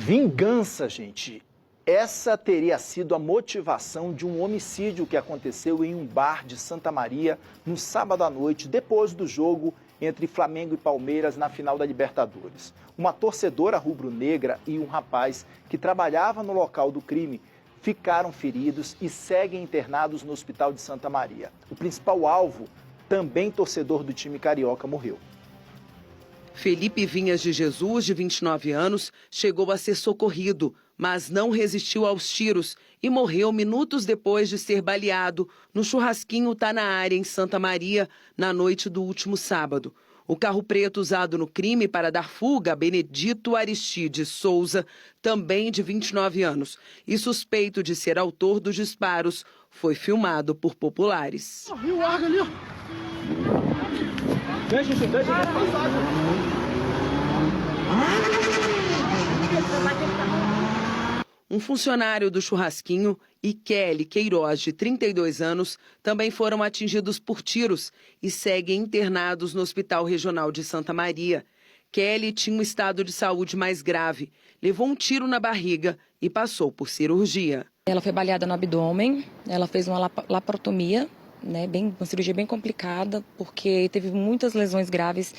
Vingança, gente. Essa teria sido a motivação de um homicídio que aconteceu em um bar de Santa Maria no sábado à noite, depois do jogo entre Flamengo e Palmeiras na final da Libertadores. Uma torcedora rubro-negra e um rapaz que trabalhava no local do crime ficaram feridos e seguem internados no Hospital de Santa Maria. O principal alvo, também torcedor do time carioca, morreu. Felipe Vinhas de Jesus, de 29 anos, chegou a ser socorrido, mas não resistiu aos tiros e morreu minutos depois de ser baleado no churrasquinho Tá na Área, em Santa Maria, na noite do último sábado. O carro preto usado no crime para dar fuga a Benedito Aristides Souza, também de 29 anos, e suspeito de ser autor dos disparos, foi filmado por populares. Viu o água ali, ó. Deixa passar. Um funcionário do churrasquinho e Kelly Queiroz, de 32 anos, também foram atingidos por tiros e seguem internados no Hospital Regional de Santa Maria. Kelly tinha um estado de saúde mais grave, levou um tiro na barriga e passou por cirurgia. Ela foi baleada no abdômen, ela fez uma laparotomia, uma cirurgia bem complicada, porque teve muitas lesões graves,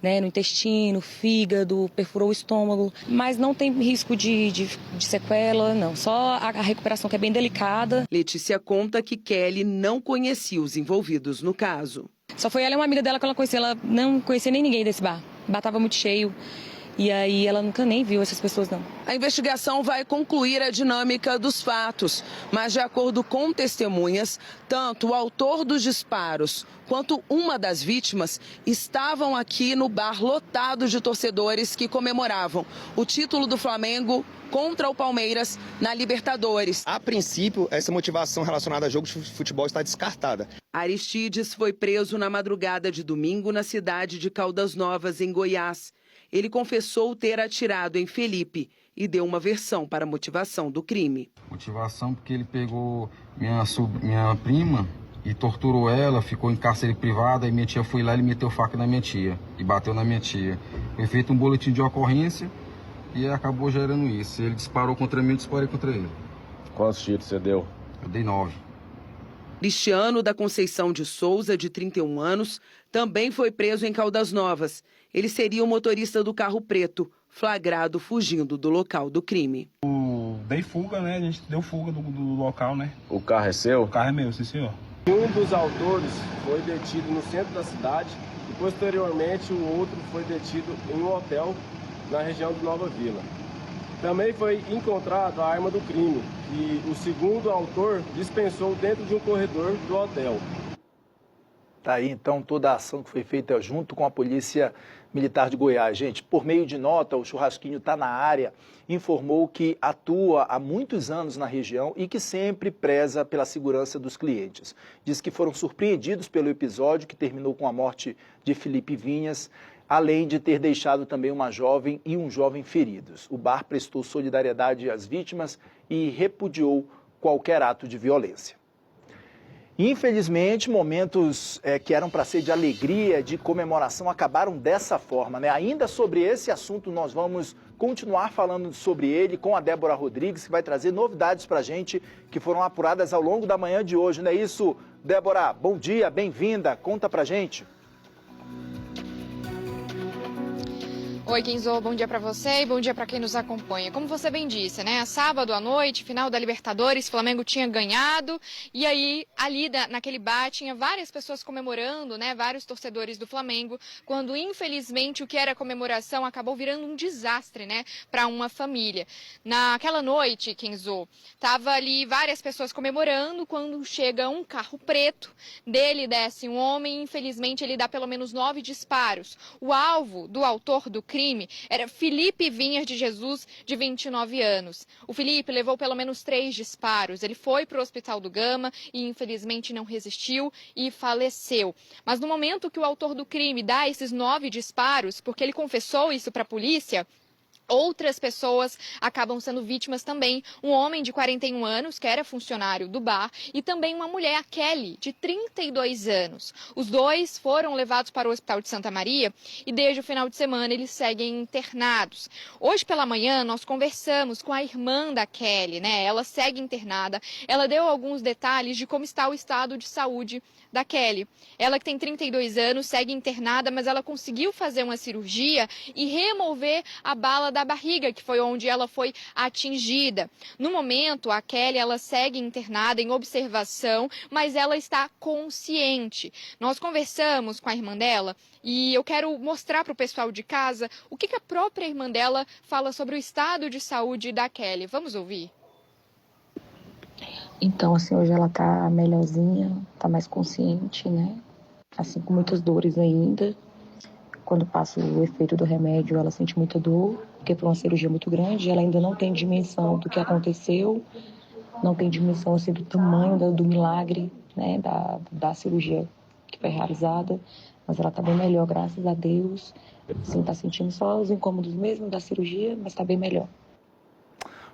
no intestino, fígado, perfurou o estômago, mas não tem risco de sequela, não, só a recuperação que é bem delicada. Letícia conta que Kelly não conhecia os envolvidos no caso. Só foi ela e uma amiga dela que ela conhecia, ela não conhecia nem ninguém desse bar, o bar estava muito cheio. E aí ela nunca nem viu essas pessoas, não. A investigação vai concluir a dinâmica dos fatos, mas de acordo com testemunhas, tanto o autor dos disparos quanto uma das vítimas estavam aqui no bar lotado de torcedores que comemoravam o título do Flamengo contra o Palmeiras na Libertadores. A princípio, essa motivação relacionada a jogos de futebol está descartada. Aristides foi preso na madrugada de domingo na cidade de Caldas Novas, em Goiás. Ele confessou ter atirado em Felipe e deu uma versão para a motivação do crime. Motivação porque ele pegou minha prima e torturou ela, ficou em cárcere privado, aí minha tia foi lá e ele meteu faca na minha tia e bateu na minha tia. Foi feito um boletim de ocorrência e acabou gerando isso. Ele disparou contra mim, eu disparei contra ele. Quantos tiros você deu? Eu dei 9. Cristiano da Conceição de Souza, de 31 anos, também foi preso em Caldas Novas. Ele seria o motorista do carro preto, flagrado fugindo do local do crime. Dei fuga, A gente deu fuga do local, O carro é seu? O carro é meu, sim, senhor. Um dos autores foi detido no centro da cidade e, posteriormente, o outro foi detido em um hotel na região de Nova Vila. Também foi encontrada a arma do crime, que o segundo autor dispensou dentro de um corredor do hotel. Tá aí, então, toda a ação que foi feita junto com a Polícia Militar de Goiás. Gente, por meio de nota, o Churrasquinho Tá na Área informou que atua há muitos anos na região e que sempre preza pela segurança dos clientes. Diz que foram surpreendidos pelo episódio que terminou com a morte de Felipe Vinhas, além de ter deixado também uma jovem e um jovem feridos. O bar prestou solidariedade às vítimas e repudiou qualquer ato de violência. Infelizmente, momentos que eram para ser de alegria, de comemoração, acabaram dessa forma, Ainda sobre esse assunto, nós vamos continuar falando sobre ele com a Débora Rodrigues, que vai trazer novidades para a gente que foram apuradas ao longo da manhã de hoje, não é isso? Débora, bom dia, bem-vinda, conta pra gente. Oi, Kenzo, bom dia para você e bom dia para quem nos acompanha. Como você bem disse, Sábado à noite, final da Libertadores, Flamengo tinha ganhado e aí ali naquele bar tinha várias pessoas comemorando, vários torcedores do Flamengo, quando infelizmente o que era comemoração acabou virando um desastre, para uma família. Naquela noite, Kenzo, tava ali várias pessoas comemorando quando chega um carro preto, dele desce um homem, infelizmente ele dá pelo menos 9 disparos. O alvo do autor do crime era Felipe Vinhas de Jesus, de 29 anos. O Felipe levou pelo menos 3 disparos. Ele foi para o Hospital do Gama e, infelizmente, não resistiu e faleceu. Mas no momento que o autor do crime dá esses 9 disparos, porque ele confessou isso para a polícia, Outras pessoas acabam sendo vítimas também. Um homem de 41 anos, que era funcionário do bar, e também uma mulher, a Kelly, de 32 anos. Os dois foram levados para o Hospital de Santa Maria e desde o final de semana eles seguem internados. Hoje pela manhã nós conversamos com a irmã da Kelly, né? Ela segue internada. Ela deu alguns detalhes de como está o estado de saúde da Kelly. Ela que tem 32 anos, segue internada, mas ela conseguiu fazer uma cirurgia e remover a bala da barriga, que foi onde ela foi atingida. No momento, a Kelly, ela segue internada em observação, mas ela está consciente. Nós conversamos com a irmã dela e eu quero mostrar para o pessoal de casa o que a própria irmã dela fala sobre o estado de saúde da Kelly. Vamos ouvir? Então, assim, hoje ela tá melhorzinha, tá mais consciente, né? Assim, com muitas dores ainda. Quando passa o efeito do remédio, ela sente muita dor, porque foi uma cirurgia muito grande. Ela ainda não tem dimensão do que aconteceu, não tem dimensão, assim, do tamanho do milagre, né? Da cirurgia que foi realizada. Mas ela tá bem melhor, graças a Deus. Assim, tá sentindo só os incômodos mesmo da cirurgia, mas tá bem melhor.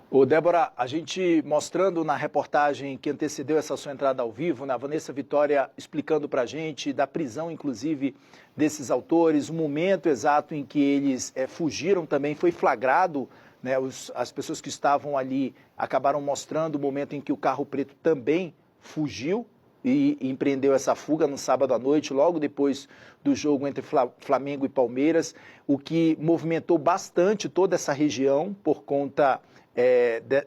Ô, Débora, a gente mostrando na reportagem que antecedeu essa sua entrada ao vivo, né, a Vanessa Vitória explicando pra gente da prisão, inclusive, desses autores, o momento exato em que eles fugiram também foi flagrado, né, as pessoas que estavam ali acabaram mostrando o momento em que o carro preto também fugiu e empreendeu essa fuga no sábado à noite, logo depois do jogo entre Flamengo e Palmeiras, o que movimentou bastante toda essa região por conta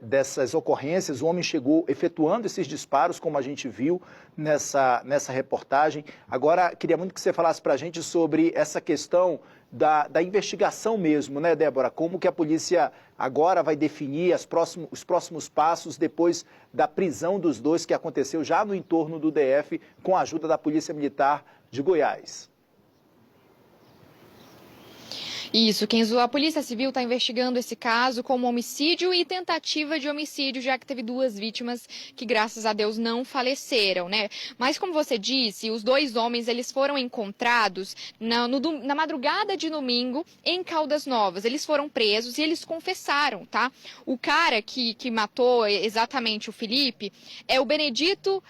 dessas ocorrências. O homem chegou efetuando esses disparos, como a gente viu nessa reportagem. Agora, queria muito que você falasse para a gente sobre essa questão da investigação mesmo, né, Débora? Como que a polícia agora vai definir os próximos passos depois da prisão dos dois que aconteceu já no entorno do DF com a ajuda da Polícia Militar de Goiás. Isso, Kenzo, a Polícia Civil está investigando esse caso como homicídio e tentativa de homicídio, já que teve 2 vítimas que, graças a Deus, não faleceram, né? Mas, como você disse, os 2 homens, eles foram encontrados na madrugada de domingo em Caldas Novas. Eles foram presos e eles confessaram, tá? O cara que matou exatamente o Felipe é o Benedito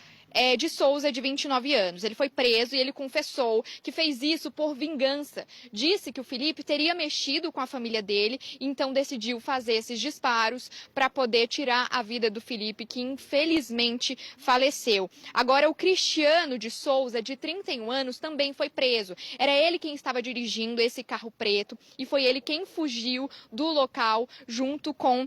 de Souza, de 29 anos. Ele foi preso e ele confessou que fez isso por vingança. Disse que o Felipe teria mexido com a família dele, então decidiu fazer esses disparos para poder tirar a vida do Felipe, que infelizmente faleceu. Agora, o Cristiano de Souza, de 31 anos, também foi preso. Era ele quem estava dirigindo esse carro preto e foi ele quem fugiu do local junto com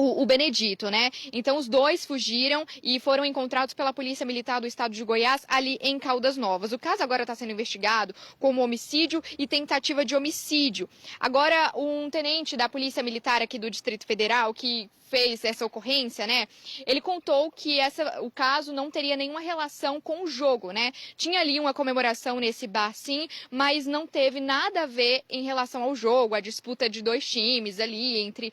o Benedito, né? Então, os 2 fugiram e foram encontrados pela Polícia Militar do Estado de Goiás, ali em Caldas Novas. O caso agora está sendo investigado como homicídio e tentativa de homicídio. Agora, um tenente da Polícia Militar aqui do Distrito Federal, que fez essa ocorrência, né? Ele contou que o caso não teria nenhuma relação com o jogo, né? Tinha ali uma comemoração nesse bar, sim, mas não teve nada a ver em relação ao jogo, a disputa de 2 times ali, entre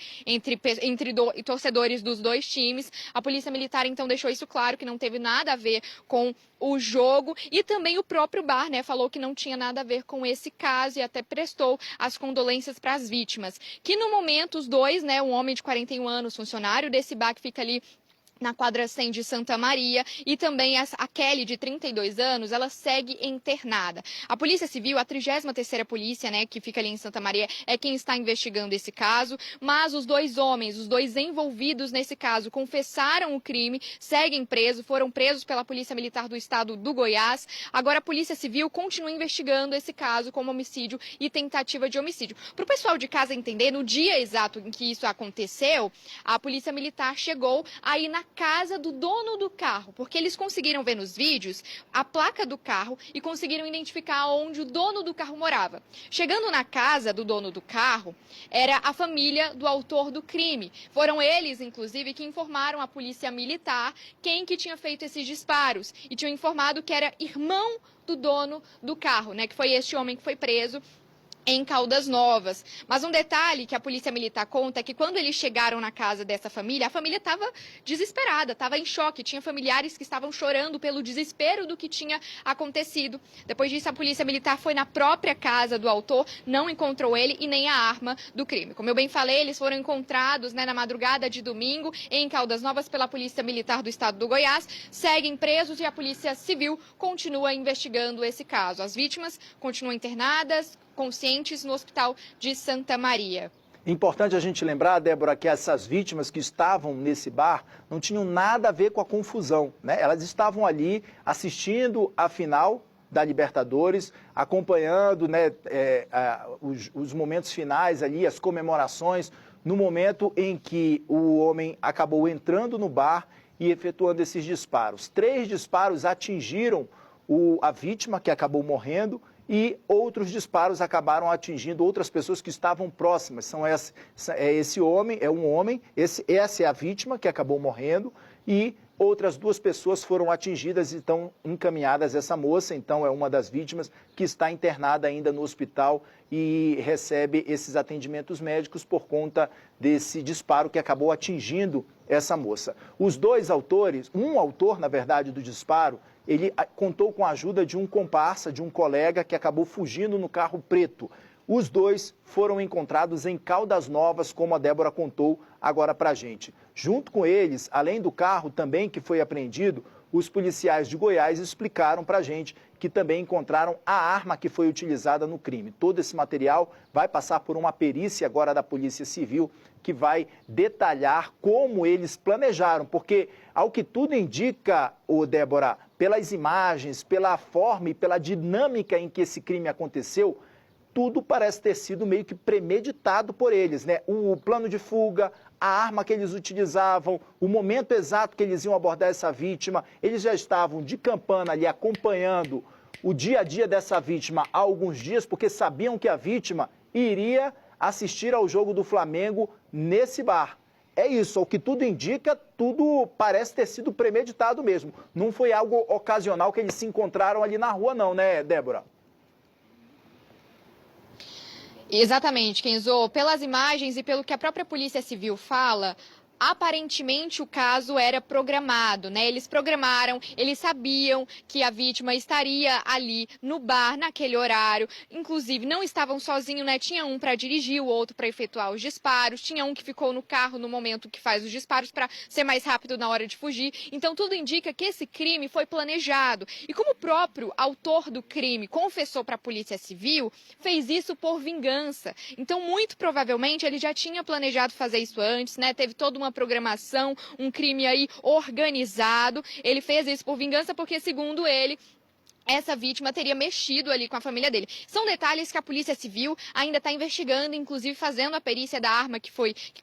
torcedores dos 2 times. A Polícia Militar, então, deixou isso claro, que não teve nada a ver com o jogo, e também o próprio bar, né, falou que não tinha nada a ver com esse caso e até prestou as condolências para as vítimas. Que no momento os 2, né, um homem de 41 anos, funcionário desse bar que fica ali na quadra 100 de Santa Maria, e também a Kelly, de 32 anos, ela segue internada. A Polícia Civil, a 33ª Polícia, né, que fica ali em Santa Maria, é quem está investigando esse caso, mas os 2 homens, os 2 envolvidos nesse caso, confessaram o crime, seguem presos, foram presos pela Polícia Militar do Estado do Goiás. Agora a Polícia Civil continua investigando esse caso como homicídio e tentativa de homicídio. Para o pessoal de casa entender, no dia exato em que isso aconteceu, a Polícia Militar chegou aí na casa do dono do carro, porque eles conseguiram ver nos vídeos a placa do carro e conseguiram identificar onde o dono do carro morava. Chegando na casa do dono do carro, era a família do autor do crime. Foram eles, inclusive, que informaram a Polícia Militar quem que tinha feito esses disparos e tinham informado que era irmão do dono do carro, né, que foi este homem que foi preso em Caldas Novas. Mas um detalhe que a Polícia Militar conta é que quando eles chegaram na casa dessa família, a família estava desesperada, estava em choque. Tinha familiares que estavam chorando pelo desespero do que tinha acontecido. Depois disso, a Polícia Militar foi na própria casa do autor, não encontrou ele e nem a arma do crime. Como eu bem falei, eles foram encontrados na madrugada de domingo em Caldas Novas pela Polícia Militar do Estado do Goiás, seguem presos e a Polícia Civil continua investigando esse caso. As vítimas continuam internadas, conscientes no Hospital de Santa Maria. Importante a gente lembrar, Débora, que essas vítimas que estavam nesse bar não tinham nada a ver com a confusão, né? Elas estavam ali assistindo a final da Libertadores, acompanhando, né, os momentos finais ali, as comemorações, no momento em que o homem acabou entrando no bar e efetuando esses disparos. 3 disparos atingiram a vítima, que acabou morrendo, e outros disparos acabaram atingindo outras pessoas que estavam próximas. Esse homem, essa é a vítima que acabou morrendo e outras 2 pessoas foram atingidas e estão encaminhadas. Essa moça, então, é uma das vítimas que está internada ainda no hospital e recebe esses atendimentos médicos por conta desse disparo que acabou atingindo essa moça. Os 2 autores, um autor, na verdade, do disparo, ele contou com a ajuda de um comparsa, de um colega que acabou fugindo no carro preto. Os 2 foram encontrados em Caldas Novas, como a Débora contou agora para a gente. Junto com eles, além do carro também que foi apreendido, os policiais de Goiás explicaram para a gente que também encontraram a arma que foi utilizada no crime. Todo esse material vai passar por uma perícia agora da Polícia Civil, que vai detalhar como eles planejaram, porque, ao que tudo indica, Débora, pelas imagens, pela forma e pela dinâmica em que esse crime aconteceu, tudo parece ter sido meio que premeditado por eles, né? O plano de fuga, a arma que eles utilizavam, o momento exato que eles iam abordar essa vítima, eles já estavam de campana ali acompanhando o dia a dia dessa vítima há alguns dias, porque sabiam que a vítima iria assistir ao jogo do Flamengo nesse bar. É isso, o que tudo indica, tudo parece ter sido premeditado mesmo. Não foi algo ocasional que eles se encontraram ali na rua não, né, Débora? Exatamente, Kenzo. Pelas imagens e pelo que a própria Polícia Civil fala, aparentemente o caso era programado, né? Eles programaram, eles sabiam que a vítima estaria ali no bar naquele horário. Inclusive, não estavam sozinhos, né? Tinha um para dirigir, o outro para efetuar os disparos. Tinha um que ficou no carro no momento que faz os disparos para ser mais rápido na hora de fugir. Então, tudo indica que esse crime foi planejado. E como o próprio autor do crime confessou para a Polícia Civil, fez isso por vingança. Então, muito provavelmente, ele já tinha planejado fazer isso antes, né? Teve toda uma programação, um crime aí organizado. Ele fez isso por vingança porque, segundo ele, essa vítima teria mexido ali com a família dele. São detalhes que a Polícia Civil ainda está investigando, inclusive fazendo a perícia da arma que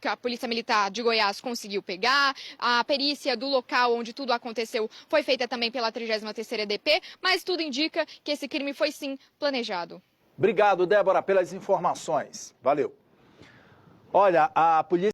a Polícia Militar de Goiás conseguiu pegar. A perícia do local onde tudo aconteceu foi feita também pela 33ª DP, mas tudo indica que esse crime foi sim planejado. Obrigado, Débora, pelas informações. Valeu. Olha, a polícia